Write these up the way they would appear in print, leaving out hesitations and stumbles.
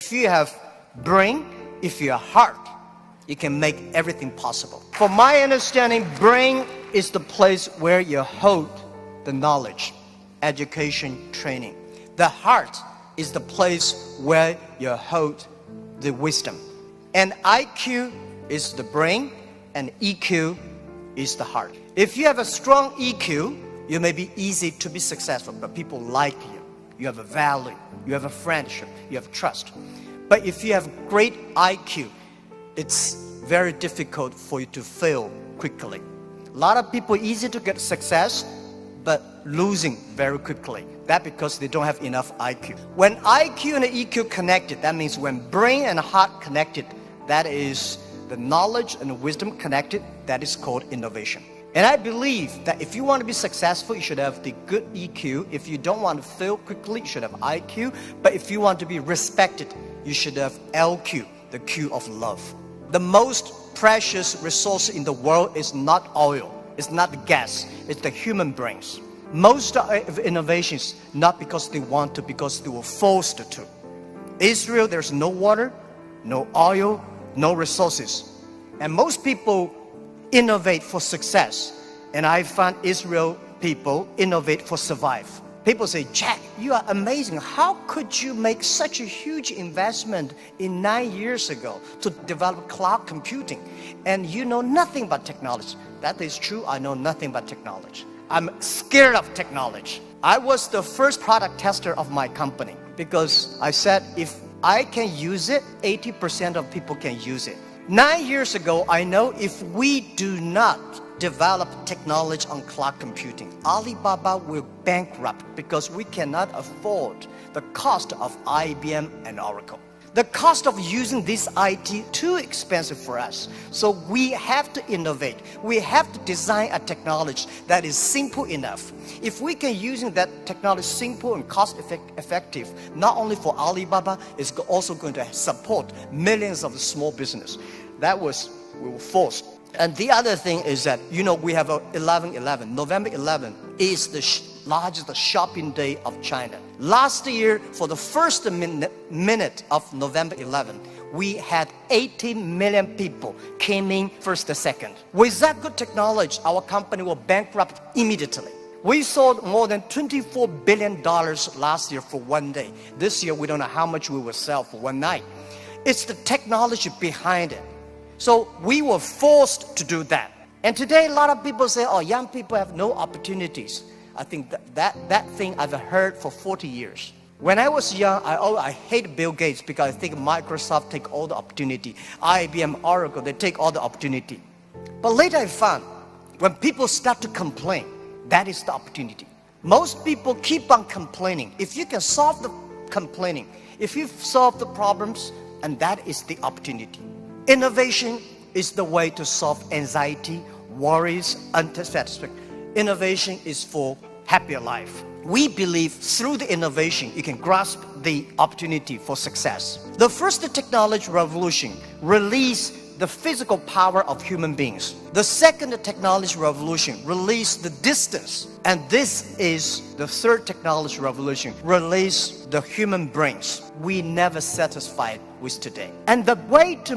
If you have brain, if you have heart, you can make everything possible. From my understanding, brain is the place where you hold the knowledge, education, training. The heart is the place where you hold the wisdom. And IQ is the brain, and EQ is the heart. If you have a strong EQ, you may be easy to be successful, but people like you. You have a value, you have a friendship, you have trust. But if you have great IQ, it's very difficult for you to fail quickly. A lot of people easy to get success, but losing very quickly. That's because they don't have enough IQ. When IQ and EQ connected, that means when brain and heart connected, that is the knowledge and wisdom connected, that is called innovation. And I believe that if you want to be successful, you should have the good EQ. If you don't want to fail quickly, you should have IQ. But if you want to be respected, you should have LQ, the Q of love. The most precious resource in the world is not oil, it's not gas, it's the human brains. Most of innovations, not because they want to, because they were forced to. Israel, there's no water, no oil, no resources. And most people innovate for success. And I find Israel people innovate for survive. People say, Jack, you are amazing. How could you make such a huge investment in 9 years ago to develop cloud computing? And you know nothing about technology. That is true, I know nothing about technology. I'm scared of technology. I was the first product tester of my company because I said, if I can use it, 80% of people can use it. 9 years ago, I know if we do not develop technology on cloud computing, Alibaba will bankrupt because we cannot afford the cost of IBM and Oracle. The cost of using this IT too expensive for us. So we have to innovate. We have to design a technology that is simple enough. If we can using that technology simple and cost effective, not only for Alibaba, it's also going to support millions of small business. That was, we were forced. And the other thing is that, you know, we have 11/11. November 11 is the largest shopping day of China. Last year, for the first minute of November 11, we had 80 million people came in first to second. With that good technology, our company will bankrupt immediately. We sold more than $24 billion last year for one day. This year, we don't know how much we will sell for one night. It's the technology behind it. So we were forced to do that. And today, a lot of people say, oh, young people have no opportunities. I think that thing I've heard for 40 years. When I was young, I hate Bill Gates because I think Microsoft take all the opportunity. IBM, Oracle, they take all the opportunity. But later I found, when people start to complain, that is the opportunity. Most people keep on complaining. If you can solve the complaining, if you solve the problems, and that is the opportunity. Innovation is the way to solve anxiety, worries, unsatisfaction. Innovation is for happier life. We believe through the innovation, you can grasp the opportunity for success. The first technology revolution released the physical power of human beings. The second technology revolution released the distance. And this is the third technology revolution, release the human brains. We never satisfied with today. And the way to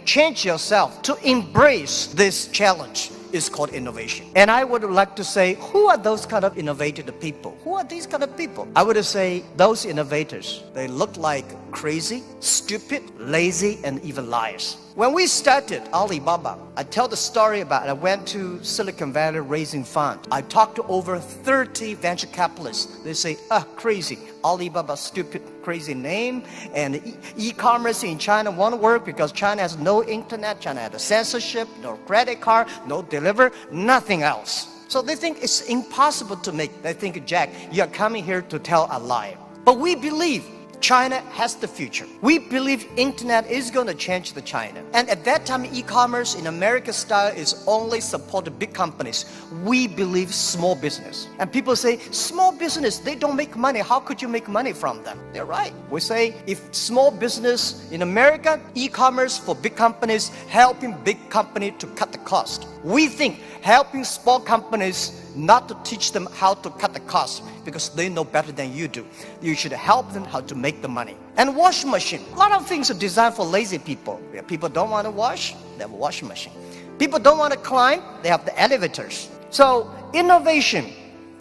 change yourself, to embrace this challenge is called innovation. And I would like to say, who are those kind of innovative people? Who are these kind of people? I would say those innovators, they look like crazy, stupid, lazy, and even liars. When we started Alibaba, I tell the story about I went to Silicon Valley raising funds. I talked to over 30 venture capitalists. They say, crazy. Alibaba, stupid, crazy name. And e-commerce in China won't work because China has no internet, China has a censorship, no credit card, no deliver, nothing else. So they think it's impossible to make. They think, Jack, you're coming here to tell a lie. But we believe China has the future. We believe internet is going to change the China. And at that time, e-commerce in American style is only supported big companies. We believe small business. And people say, small business, they don't make money. How could you make money from them? They're right. We say, if small business in America, e-commerce for big companies, helping big company to cut the cost. We think helping small companies not to teach them how to cut the cost because they know better than you do. You should help them how to make the money. And washing machine. A lot of things are designed for lazy people. People don't want to wash, they have a washing machine. People don't want to climb, they have the elevators. So innovation,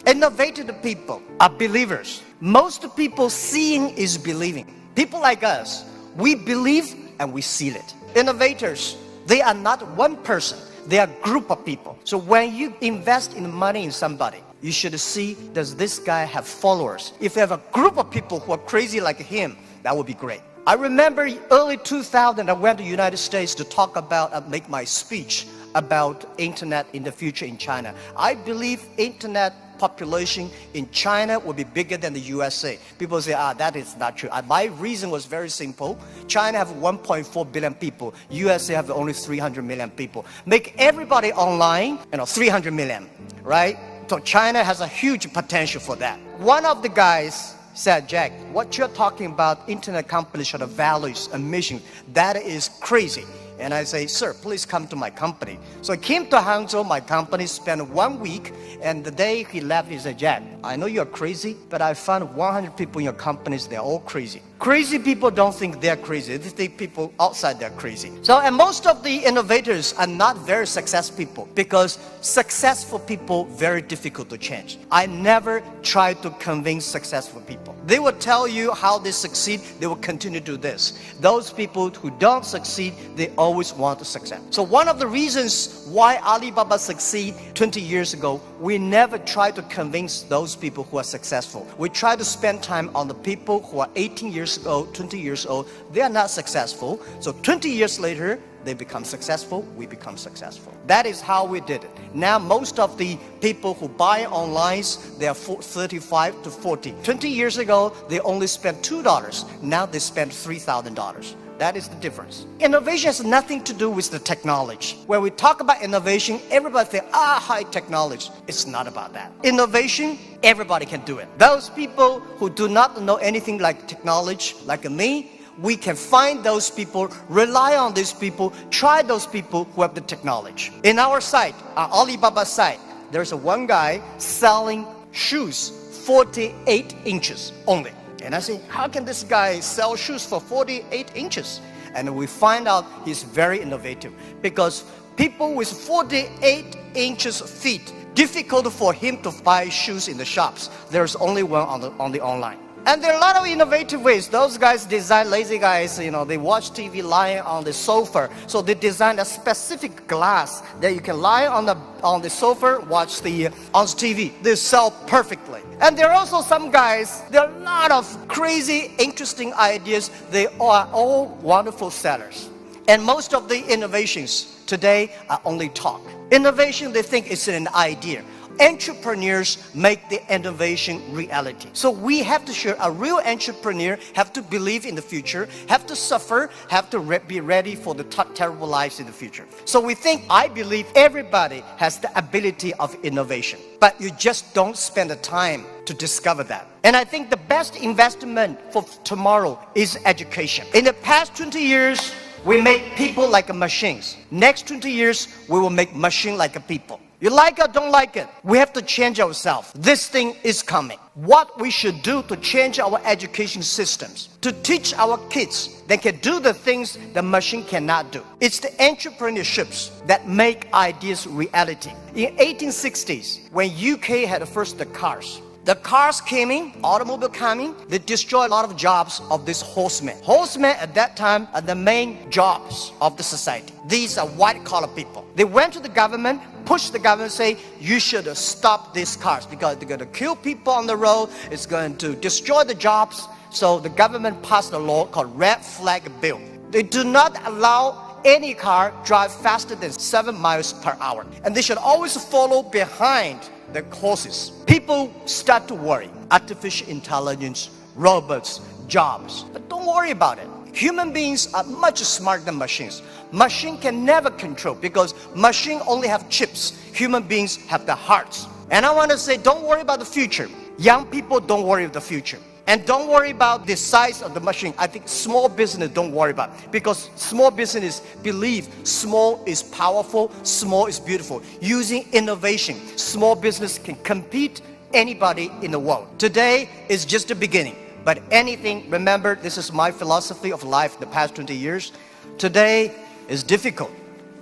innovative people are believers. Most people seeing is believing. People like us, we believe and we seal it. Innovators, they are not one person, they are a group of people. So when you invest in money in somebody, you should see, does this guy have followers? If you have a group of people who are crazy like him, that would be great. I remember early 2000, I went to the United States to talk about, make my speech about internet in the future in China. I believe internet population in China will be bigger than the USA. People say, that is not true. My reason was very simple. China have 1.4 billion people. USA have only 300 million people. Make everybody online, 300 million, right? So China has a huge potential for that. One of the guys said, Jack, what you're talking about, internet companies should have values and mission, that is crazy. And I say, sir, please come to my company. So I came to Hangzhou, my company, spent 1 week, and the day he left, he said, Jack, I know you're crazy, but I found 100 people in your companies, they're all crazy. Crazy people don't think they're crazy, they think people outside they're crazy. So, and most of the innovators are not very successful people, because successful people, very difficult to change. I never try to convince successful people. They will tell you how they succeed, they will continue to do this. Those people who don't succeed, they always want to succeed. So one of the reasons why Alibaba succeed 20 years ago, we never try to convince those people who are successful. We try to spend time on the people who are 18 years old, 20 years old. They are not successful. So 20 years later, they become successful, we become successful. That is how we did it. Now most of the people who buy online, they are 35 to 40. 20 years ago, they only spent $2. Now they spend $3,000. That is the difference. Innovation has nothing to do with the technology. When we talk about innovation, everybody thinks, high technology. It's not about that. Innovation, everybody can do it. Those people who do not know anything like technology, like me, we can find those people, rely on these people, try those people who have the technology. In our site, our Alibaba site, there's one guy selling shoes 48 inches only. And I say, how can this guy sell shoes for 48 inches? And we find out he's very innovative, because people with 48 inches feet, difficult for him to buy shoes in the shops. There's only one on the online. And there are a lot of innovative ways. Those guys design, lazy guys, they watch TV lying on the sofa. So they design a specific glass that you can lie on the sofa, watch on TV. They sell perfectly. And there are also some guys, there are a lot of crazy, interesting ideas. They are all wonderful sellers. And most of the innovations today are only talk. Innovation, they think it's an idea. Entrepreneurs make the innovation reality. So we have to share, a real entrepreneur have to believe in the future, have to suffer, have to be ready for the terrible lives in the future. So I believe everybody has the ability of innovation, but you just don't spend the time to discover that. And I think the best investment for tomorrow is education. In the past 20 years, we make people like machines. Next 20 years, we will make machine like people. You like it or don't like it, we have to change ourselves. This thing is coming. What we should do to change our education systems, to teach our kids they can do the things the machine cannot do. It's the entrepreneurships that make ideas reality. In 1860s, when UK had first the cars came in, automobile coming, they destroyed a lot of jobs of these horsemen. Horsemen at that time are the main jobs of the society. These are white-collar people. They went to the government, pushed the government, say, you should stop these cars because they're going to kill people on the road, it's going to destroy the jobs. So the government passed a law called Red Flag Bill. They do not allow any car drive faster than 7 miles per hour. And they should always follow behind the horses. People start to worry. Artificial intelligence, robots, jobs. But don't worry about it. Human beings are much smarter than machines. Machine can never control because machine only have chips. Human beings have the hearts. And I want to say, don't worry about the future. Young people, don't worry about the future. And don't worry about the size of the machine. I think small business don't worry about, because small business believe small is powerful, small is beautiful. Using innovation, small business can compete anybody in the world. Today is just the beginning, but anything, remember, this is my philosophy of life the past 20 years. Today is difficult.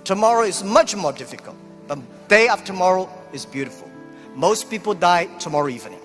Tomorrow is much more difficult. But day after tomorrow is beautiful. Most people die tomorrow evening.